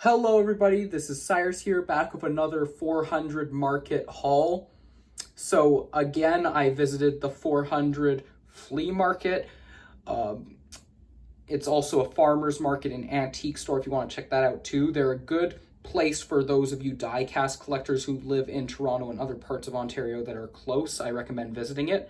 Hello everybody, this is Cyrus here, back with another 400 market haul. So again, I visited the 400 flea market. It's also a farmer's market and antique store if you want to check that out too. They're a good place for those of you die-cast collectors who live in Toronto and other parts of Ontario that are close. I recommend visiting it.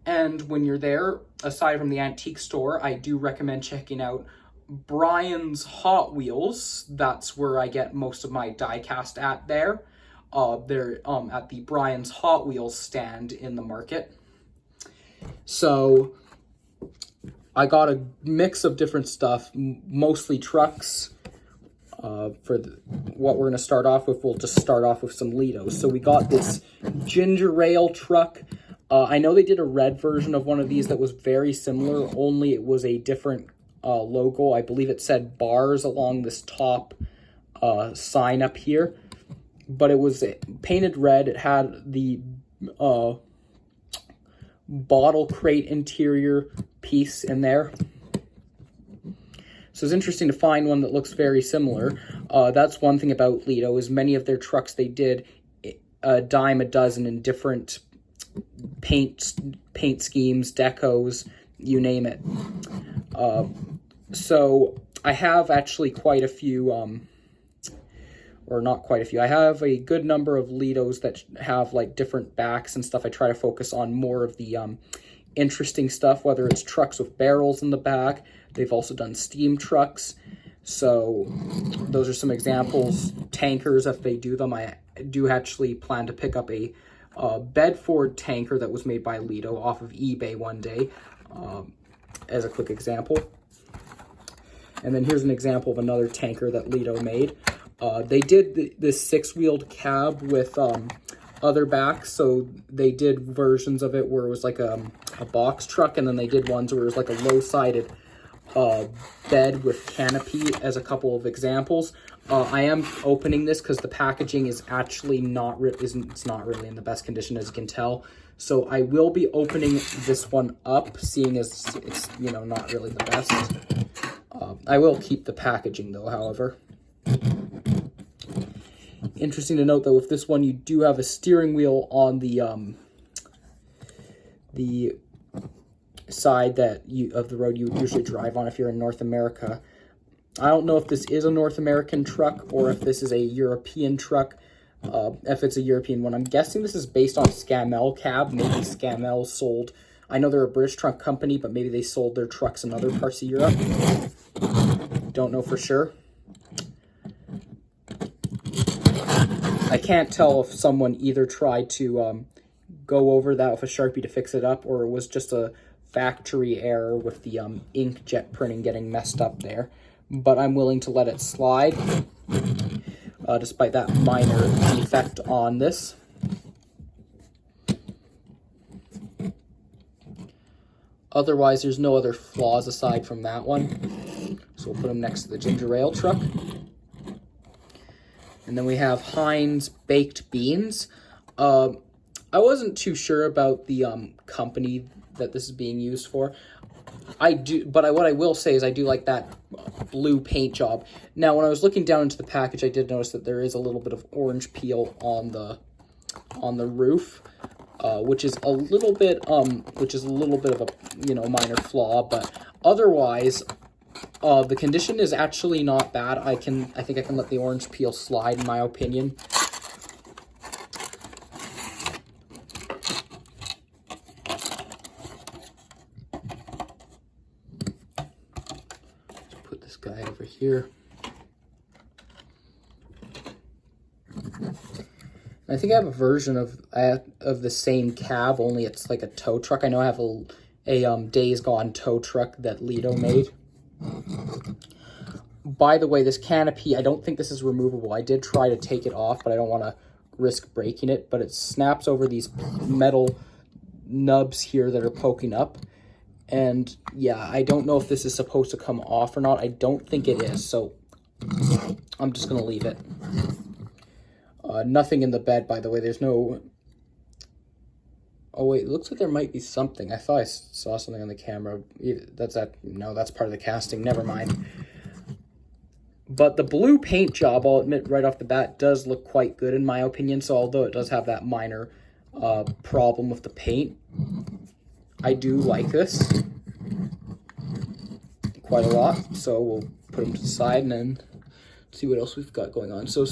And when you're there, aside from the antique store, I do recommend checking out Brian's Hot Wheels. That's where I get most of my die-cast at there. They're at the Brian's Hot Wheels stand in the market. So I got a mix of different stuff, mostly trucks. What we're going to start off with, we'll just start off with some Liedos. So we got this ginger ale truck. I know they did a red version of one of these that was very similar, only it was a different logo. I believe it said bars along this top sign up here, but it was painted red. It had the bottle crate interior piece in there. So it's interesting to find one that looks very similar. That's one thing about Liedo, is many of their trucks, they did a dime a dozen in different paint schemes, decos, you name it. So I have actually quite a few, or not quite a few. I have a good number of Liedos that have like different backs and stuff. I try to focus on more of the interesting stuff, whether it's trucks with barrels in the back. They've also done steam trucks. So those are some examples. Tankers, if they do them, I do actually plan to pick up a Bedford tanker that was made by Liedo off of eBay one day, as a quick example. And then here's an example of another tanker that Liedo made. They did this six-wheeled cab with other backs, so they did versions of it where it was like a box truck, and then they did ones where it was like a low-sided bed with canopy as a couple of examples. I am opening this because the packaging is actually it's not really in the best condition, as you can tell. So I will be opening this one up, seeing as it's, you know, not really the best. I will keep the packaging though, however. Interesting to note though, with this one, you do have a steering wheel on the side of the road you would usually drive on if you're in North America. I don't know if this is a North American truck or if this is a European truck. If it's a European one, I'm guessing this is based on Scamell cab. Maybe Scamell sold, I know they're a British truck company, but maybe they sold their trucks in other parts of Europe. Don't know for sure. I can't tell if someone either tried to go over that with a Sharpie to fix it up, or it was just a factory error with the inkjet printing getting messed up there. But I'm willing to let it slide, despite that minor defect on this. Otherwise, there's no other flaws aside from that one. So we'll put them next to the ginger ale truck. And then we have Heinz baked beans. I wasn't too sure about the company that this is being used for. What I will say is I do like that blue paint job. Now, when I was looking down into the package, I did notice that there is a little bit of orange peel on the roof, which is a little bit of a, you know, minor flaw, but otherwise, the condition is actually not bad. I think I can let the orange peel slide, in my opinion. Let's put this guy over here. I think I have a version of the same cab, only it's like a tow truck. I know I have a Days Gone tow truck that Liedo made. By the way, this canopy, I don't think this is removable. I did try to take it off, but I don't want to risk breaking it. But it snaps over these metal nubs here that are poking up. And yeah, I don't know if this is supposed to come off or not. I don't think it is, so I'm just going to leave it. Nothing in the bed, by the way. There's no... Oh, wait, it looks like there might be something. I thought I saw something on the camera. No, that's part of the casting. Never mind. But the blue paint job, I'll admit right off the bat, does look quite good in my opinion. So although it does have that minor problem with the paint, I do like this quite a lot. So we'll put them to the side and then see what else we've got going on. So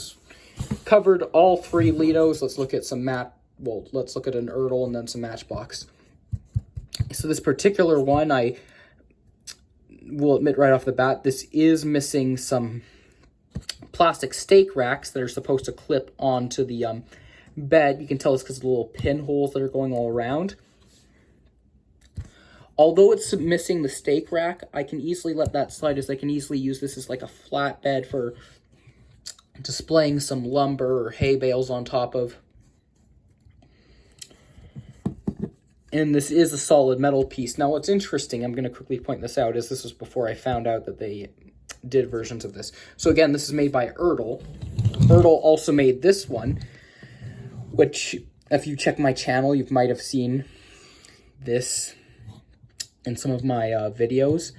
covered all 3 Liedos. Let's look at some let's look at an Ertl and then some Matchbox. So this particular one, I will admit right off the bat, this is missing some plastic stake racks that are supposed to clip onto the bed. You can tell it's because of the little pinholes that are going all around. Although it's missing the stake rack, I can easily let that slide, as I can easily use this as like a flat bed for displaying some lumber or hay bales on top of. And this is a solid metal piece. Now what's interesting, I'm going to quickly point this out, is this was before I found out that they did versions of this. So again, this is made by Ertl. Ertl also made this one, which if you check my channel, you might have seen this in some of my videos.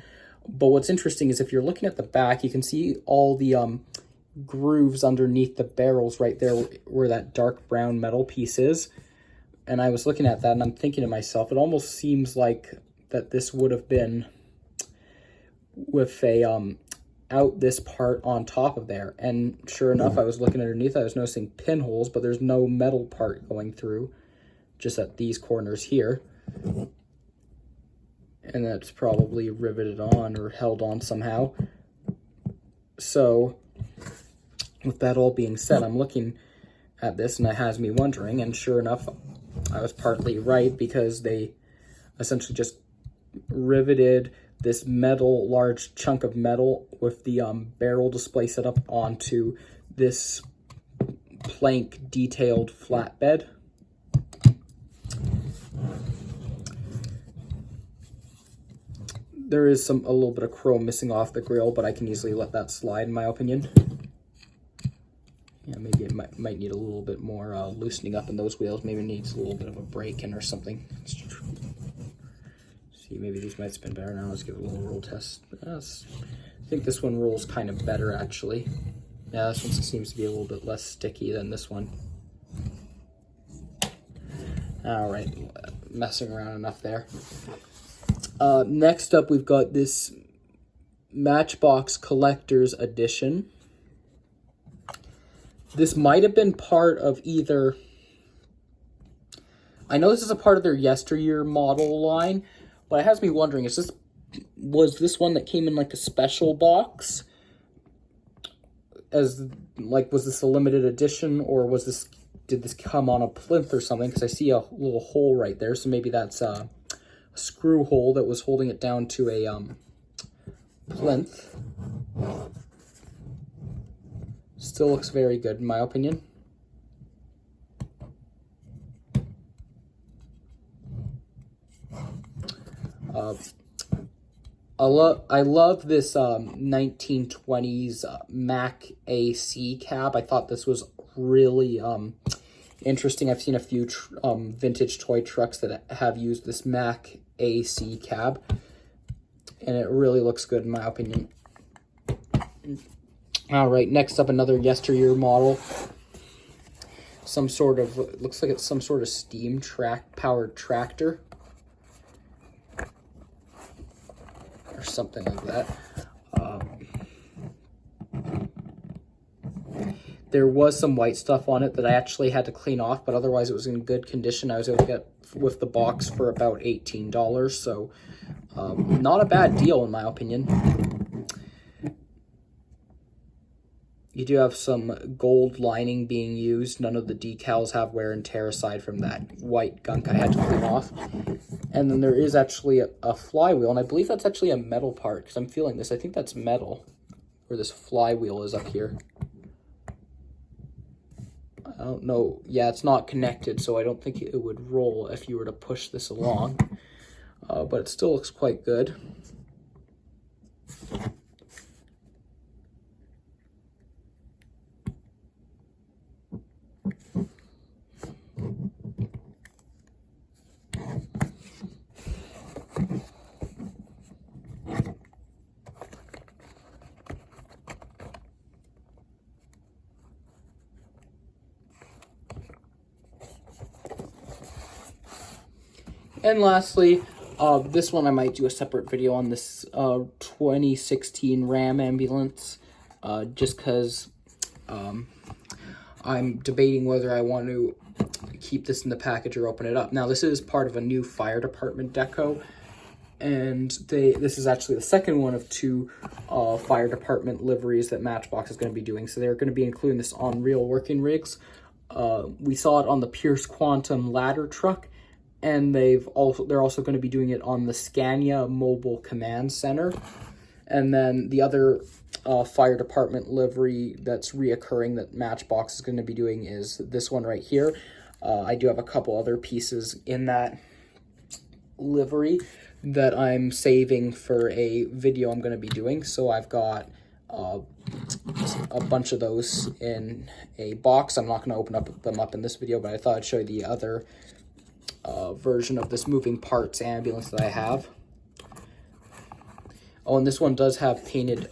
But what's interesting is if you're looking at the back, you can see all the grooves underneath the barrels right there where that dark brown metal piece is. And I was looking at that and I'm thinking to myself, it almost seems like that this would have been with a out this part on top of there. And sure enough, I was looking underneath, I was noticing pinholes, but there's no metal part going through, just at these corners here. And that's probably riveted on or held on somehow. So with that all being said, I'm looking at this and it has me wondering, and sure enough, I was partly right, because they essentially just riveted this large chunk of metal with the barrel display set up onto this plank detailed flatbed. There is a little bit of chrome missing off the grill, but I can easily let that slide in my opinion. Yeah, maybe it might need a little bit more loosening up in those wheels. Maybe it needs a little bit of a break-in or something. See, maybe these might spin better now. Let's give it a little roll test. I think this one rolls kind of better, actually. Yeah, this one seems to be a little bit less sticky than this one. All right, messing around enough there. Next up, we've got this Matchbox Collector's Edition. This might have been part of either... I know this is a part of their yesteryear model line, but it has me wondering, was this one that came in like a special box? Was this a limited edition, or did this come on a plinth or something? Because I see a little hole right there, so maybe that's a screw hole that was holding it down to a plinth. Still looks very good in my opinion. I love this 1920s Mac AC cab. I thought this was really interesting. I've seen a few vintage toy trucks that have used this Mac AC cab, and it really looks good in my opinion. All right, next up, another yesteryear model. Looks like it's some sort of steam powered tractor or something like that. There was some white stuff on it that I actually had to clean off, but otherwise it was in good condition. I was able to get with the box for about $18, so not a bad deal in my opinion. You do have some gold lining being used. None of the decals have wear and tear aside from that white gunk I had to clean off. And then there is actually a flywheel, and I believe that's actually a metal part, because I'm feeling this. I think that's metal, where this flywheel is up here. I don't know. Yeah, it's not connected, so I don't think it would roll if you were to push this along. But it still looks quite good. And lastly, this one I might do a separate video on this 2016 Ram ambulance, just because I'm debating whether I want to keep this in the package or open it up. Now, this is part of a new fire department deco, and this is actually the second one of two fire department liveries that Matchbox is going to be doing. So they're going to be including this on real working rigs. We saw it on the Pierce Quantum ladder truck, and they're also going to be doing it on the Scania Mobile Command Center. And then the other fire department livery that's reoccurring that Matchbox is going to be doing is this one right here. I do have a couple other pieces in that livery that I'm saving for a video I'm going to be doing. So I've got a bunch of those in a box. I'm not going to open them up in this video, but I thought I'd show you the other version of this moving parts ambulance that I have. Oh, and this one does have painted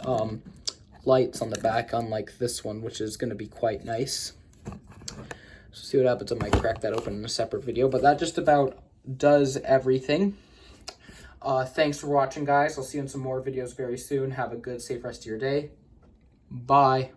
lights on the back, unlike this one, which is going to be quite nice. So see what happens. I might crack that open in a separate video, but that just about does everything. Thanks for watching, guys. I'll see you in some more videos very soon. Have a good, safe rest of your day. Bye.